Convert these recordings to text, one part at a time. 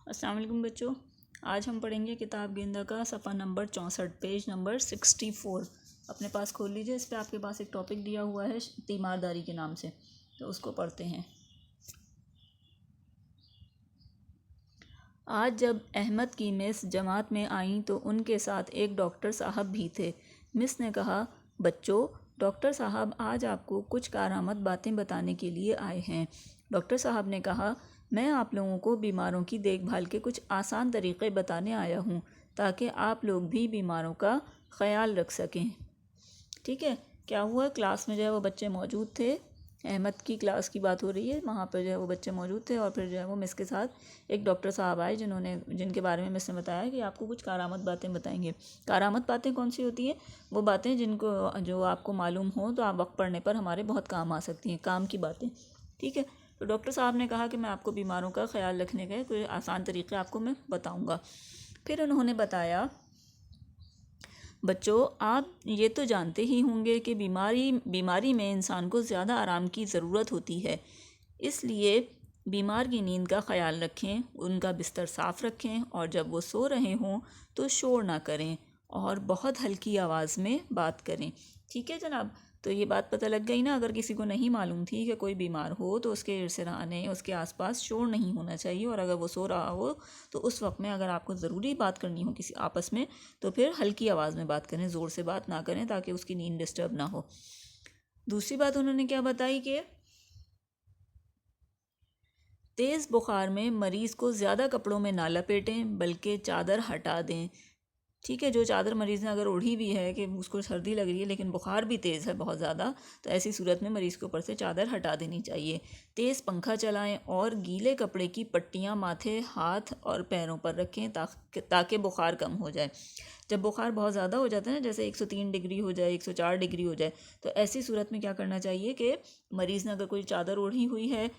अस्सलाम वालेकुम बच्चों। आज हम पढ़ेंगे किताब गेंदा का सफ़ा नंबर 64 पेज नंबर 64। अपने पास खोल लीजिए। इस पर आपके पास एक टॉपिक दिया हुआ है तीमारदारी के नाम से, तो उसको पढ़ते हैं। आज जब अहमद की मिस जमात में आई तो उनके साथ एक डॉक्टर साहब भी थे। मिस ने कहा, बच्चों, डॉक्टर साहब आज आपको कुछ कारामद बातें बताने के लिए आए हैं। डॉक्टर साहब ने कहा, मैं आप लोगों को बीमारों की देखभाल के कुछ आसान तरीक़े बताने आया हूँ ताकि आप लोग भी बीमारों का ख़याल रख सकें। ठीक है। क्या हुआ, क्लास में जो है वो बच्चे मौजूद थे। अहमद की क्लास की बात हो रही है, वहाँ पर जो है वो बच्चे मौजूद थे और फिर जो है वो मिस के साथ एक डॉक्टर साहब आए जिनके बारे में मिस ने बताया कि आपको कुछ कारामद बातें बताएंगे। कारामद बातें कौन सी होती हैं? वो बातें जो आपको मालूम हो तो आप वक्त पढ़ने पर हमारे बहुत काम आ सकती हैं, काम की बातें। ठीक है। तो डॉक्टर साहब ने कहा कि मैं आपको बीमारों का ख्याल रखने के कोई आसान तरीक़े आपको मैं बताऊँगा। फिर उन्होंने बताया, बच्चों, आप ये तो जानते ही होंगे कि बीमारी में इंसान को ज़्यादा आराम की ज़रूरत होती है। इसलिए बीमार की नींद का ख्याल रखें, उनका बिस्तर साफ़ रखें और जब वो सो रहे हों तो शोर ना करें और बहुत हल्की आवाज़ में बात करें। ठीक है जनाब। तो ये बात पता लग गई ना। अगर किसी को नहीं मालूम थी कि कोई बीमार हो तो उसके सिरहाने उसके आसपास शोर नहीं होना चाहिए, और अगर वो सो रहा हो तो उस वक्त में अगर आपको ज़रूरी बात करनी हो किसी आपस में तो फिर हल्की आवाज़ में बात करें, ज़ोर से बात ना करें ताकि उसकी नींद डिस्टर्ब ना हो। दूसरी बात उन्होंने क्या बताई कि तेज़ बुखार में मरीज़ को ज़्यादा कपड़ों में ना लपेटें बल्कि चादर हटा दें। ठीक है। जो चादर मरीज़ ने अगर ओढ़ी भी है कि उसको सर्दी लग रही है लेकिन बुखार भी तेज़ है बहुत ज़्यादा, तो ऐसी सूरत में मरीज़ के ऊपर से चादर हटा देनी चाहिए। तेज़ पंखा चलाएं और गीले कपड़े की पट्टियाँ माथे, हाथ और पैरों पर रखें ताकि बुखार कम हो जाए। जब बुखार बहुत ज़्यादा हो जाता है ना, जैसे 103 डिग्री हो जाए, 104 डिग्री हो जाए, तो ऐसी सूरत में क्या करना चाहिए कि मरीज़ ने अगर कोई चादर ओढ़ी हुई है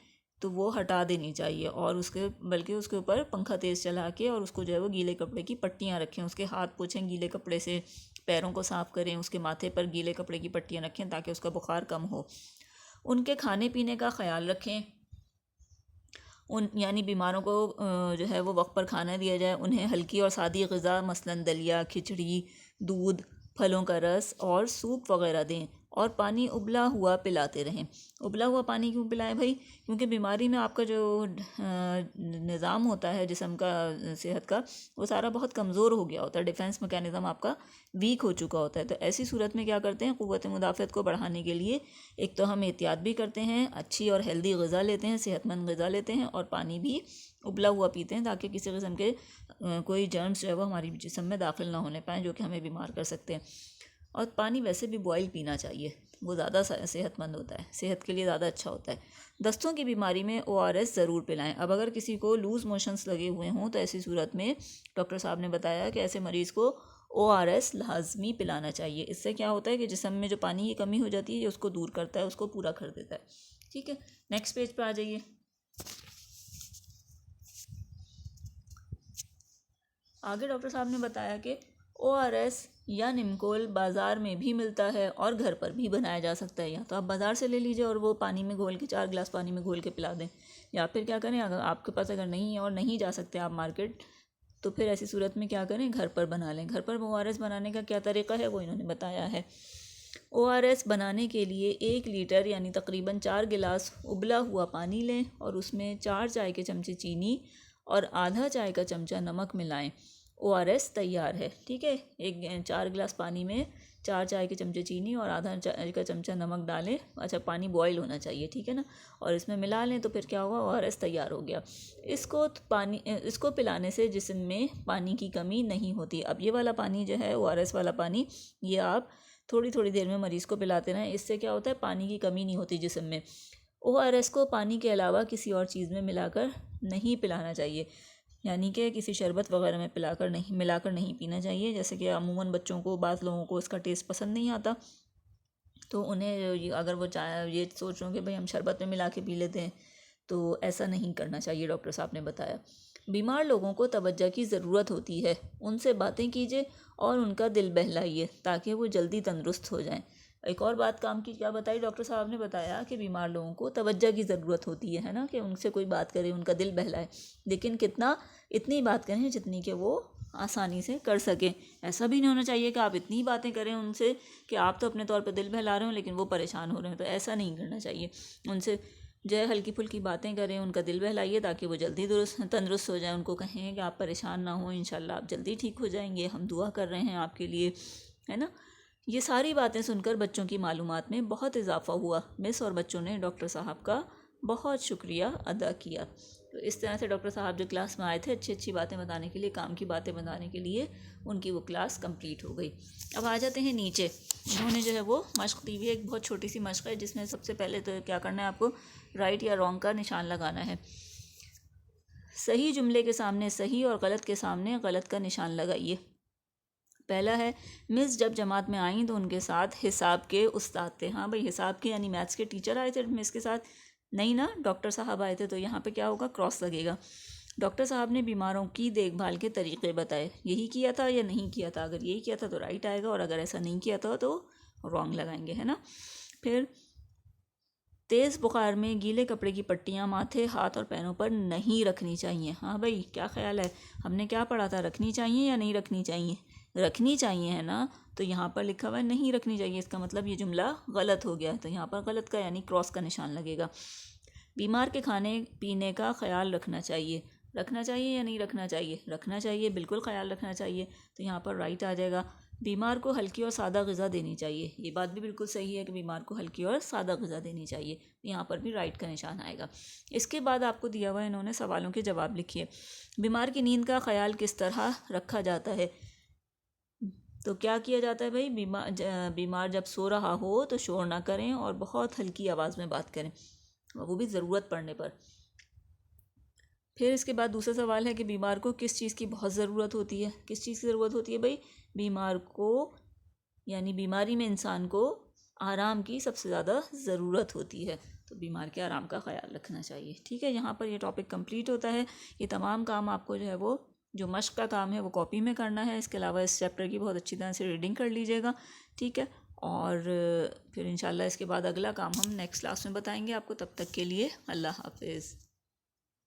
तो वो हटा देनी चाहिए और बल्कि उसके ऊपर पंखा तेज़ चला के और उसको जो है वो गीले कपड़े की पट्टियाँ रखें, उसके हाथ पोंछें गीले कपड़े से, पैरों को साफ़ करें, उसके माथे पर गीले कपड़े की पट्टियाँ रखें ताकि उसका बुखार कम हो। उनके खाने पीने का ख्याल रखें। यानी बीमारों को जो है वो वक्त पर खाना दिया जाए। उन्हें हल्की और सादी ग़िज़ा मसलन दलिया, खिचड़ी, दूध, फलों का रस और सूप वगैरह दें और पानी उबला हुआ पिलाते रहें। उबला हुआ पानी क्यों पिलाएं भाई? क्योंकि बीमारी में आपका जो निज़ाम होता है जिस्म का, सेहत का, वो सारा बहुत कमज़ोर हो गया होता है। डिफेंस मैकेनिज़्म आपका वीक हो चुका होता है। तो ऐसी सूरत में क्या करते हैं, क़ुव्वत मुदाफ़अत को बढ़ाने के लिए एक तो हम एहतियात भी करते हैं, अच्छी और हेल्दी ग़िज़ा लेते हैं, सेहतमंद ग़िज़ा लेते हैं और पानी भी उबला हुआ पीते हैं ताकि किसी किस्म के कोई जर्म्स जो है वो हमारी जिस्म में दाखिल ना होने पाएँ जो कि हमें बीमार कर सकते हैं। और पानी वैसे भी बॉयल पीना चाहिए, वो ज़्यादा सेहतमंद होता है, सेहत के लिए ज़्यादा अच्छा होता है। दस्तों की बीमारी में ORS ज़रूर पिलाएं। अब अगर किसी को लूज़ मोशंस लगे हुए हों तो ऐसी सूरत में डॉक्टर साहब ने बताया कि ऐसे मरीज़ को ORS लाजमी पिलाना चाहिए। इससे क्या होता है कि जिस्म में जो पानी की कमी हो जाती है ये उसको दूर करता है, उसको पूरा कर देता है। ठीक है। नेक्स्ट पेज पर आ जाइए। आगे डॉक्टर साहब ने बताया कि ORS या निमकोल बाज़ार में भी मिलता है और घर पर भी बनाया जा सकता है। या तो आप बाज़ार से ले लीजिए और वो पानी में घोल के 4 गिलास पानी में घोल के पिला दें, या फिर क्या करें, अगर आपके पास अगर नहीं है और नहीं जा सकते आप मार्केट, तो फिर ऐसी सूरत में क्या करें, घर पर बना लें। घर पर ORS बनाने का क्या तरीका है वो इन्होंने बताया है। ORS बनाने के लिए 1 लीटर यानी तकरीबन 4 गिलास उबला हुआ पानी लें और उसमें 4 चाय के चमचे चीनी और आधा चाय का चमचा नमक मिलाएं। ORS तैयार है। ठीक है। 4 गिलास पानी में 4 चाय के चमचे चीनी और आधा चाय का चमचा नमक डालें। अच्छा, पानी बॉयल होना चाहिए, ठीक है ना, और इसमें मिला लें तो फिर क्या होगा, ORS तैयार हो गया। इसको पिलाने से जिस्म में पानी की कमी नहीं होती। अब ये वाला पानी जो है, ORS वाला पानी, ये आप थोड़ी थोड़ी देर में मरीज़ को पिलाते रहें। इससे क्या होता है, पानी की कमी नहीं होती जिस्म में। ORS को पानी के अलावा किसी और चीज़ में मिलाकर नहीं पिलाना चाहिए, यानी कि किसी शरबत वगैरह में मिलाकर नहीं पीना चाहिए। जैसे कि अमूमन बच्चों को, बाज़ लोगों को इसका टेस्ट पसंद नहीं आता, तो उन्हें अगर वो ये सोच रहे हो कि भाई हम शरबत में मिला के पी लेते हैं, तो ऐसा नहीं करना चाहिए। डॉक्टर साहब ने बताया, बीमार लोगों को तवज्जो की ज़रूरत होती है, उनसे बातें कीजिए और उनका दिल बहलाइए ताकि वो जल्दी तंदुरुस्त हो जाएं। एक और बात काम की क्या बताई डॉक्टर साहब ने बताया कि बीमार लोगों को तवज्जो की ज़रूरत होती है ना, कि उनसे कोई बात करे, उनका दिल बहलाए, लेकिन कितना, इतनी बात करें जितनी कि वो आसानी से कर सकें। ऐसा भी नहीं होना चाहिए कि आप इतनी बातें करें उनसे कि आप तो अपने तौर पर दिल बहला रहे हो लेकिन वो परेशान हो रहे हैं, तो ऐसा नहीं करना चाहिए। उनसे जो है हल्की फुल्की बातें करें, उनका दिल बहलाइए ताकि वो जल्दी तंदुरुस्त हो जाए। उनको कहें कि आप परेशान ना हो, इंशाल्लाह आप जल्दी ठीक हो जाएंगे, हम दुआ कर रहे हैं आपके लिए, है ना। ये सारी बातें सुनकर बच्चों की मालूमात में बहुत इजाफा हुआ। मिस और बच्चों ने डॉक्टर साहब का बहुत शुक्रिया अदा किया। तो इस तरह से डॉक्टर साहब जो क्लास में आए थे अच्छी अच्छी बातें बताने के लिए, काम की बातें बताने के लिए, उनकी वो क्लास कंप्लीट हो गई। अब आ जाते हैं नीचे। इन्होंने जो है वो मश्क दी हुई है, एक बहुत छोटी सी मश्क है जिसमें सबसे पहले तो क्या करना है आपको, राइट या रॉन्ग का निशान लगाना है। सही जुमले के सामने सही और गलत के सामने गलत का निशान लगाइए। पहला है, मिस जब जमात में आई तो उनके साथ हिसाब के उस्ताद थे। हाँ भाई, हिसाब के यानी मैथ्स के टीचर आए थे मिस के साथ, नहीं ना, डॉक्टर साहब आए थे, तो यहाँ पे क्या होगा, क्रॉस लगेगा। डॉक्टर साहब ने बीमारों की देखभाल के तरीक़े बताए। यही किया था या नहीं किया था? अगर यही किया था तो राइट आएगा, और अगर ऐसा नहीं किया था तो रॉन्ग लगाएंगे, है ना। फिर तेज़ बुखार में गीले कपड़े की पट्टियाँ माथे, हाथ और पैरों पर नहीं रखनी चाहिए। हाँ भाई, क्या ख्याल है, हमने क्या पढ़ा था, रखनी चाहिए या नहीं रखनी चाहिए? रखनी चाहिए, है ना। तो यहाँ पर लिखा हुआ है नहीं रखनी चाहिए, इसका मतलब ये जुमला गलत हो गया है, तो यहाँ पर गलत का यानी क्रॉस का निशान लगेगा। बीमार के खाने पीने का ख्याल रखना चाहिए। रखना चाहिए या नहीं रखना चाहिए? रखना चाहिए, बिल्कुल ख्याल रखना चाहिए, तो यहाँ पर राइट आ जाएगा। बीमार को हल्की और सादा ग़िज़ा देनी चाहिए। ये बात भी बिल्कुल सही है कि बीमार को हल्की और सादा ग़िज़ा देनी चाहिए, यहाँ पर भी राइट का निशान आएगा। इसके बाद आपको दिया हुआ इन्होंने सवालों के जवाब लिखिए। बीमार की नींद का ख्याल किस तरह रखा जाता है? तो क्या किया जाता है भाई, बीमार जब सो रहा हो तो शोर ना करें और बहुत हल्की आवाज़ में बात करें, वो भी ज़रूरत पड़ने पर। फिर इसके बाद दूसरा सवाल है कि बीमार को किस चीज़ की बहुत ज़रूरत होती है? किस चीज़ की ज़रूरत होती है भाई? बीमार को यानी बीमारी में इंसान को आराम की सबसे ज़्यादा ज़रूरत होती है, तो बीमार के आराम का ख्याल रखना चाहिए। ठीक है, यहाँ पर ये टॉपिक कंप्लीट होता है। ये तमाम काम आपको जो है वो, जो मश्क का काम है वो कॉपी में करना है। इसके अलावा इस चैप्टर की बहुत अच्छी तरह से रीडिंग कर लीजिएगा, ठीक है। और फिर इंशाल्लाह इसके बाद अगला काम हम नेक्स्ट क्लास में बताएंगे आपको। तब तक के लिए अल्लाह हाफिज़।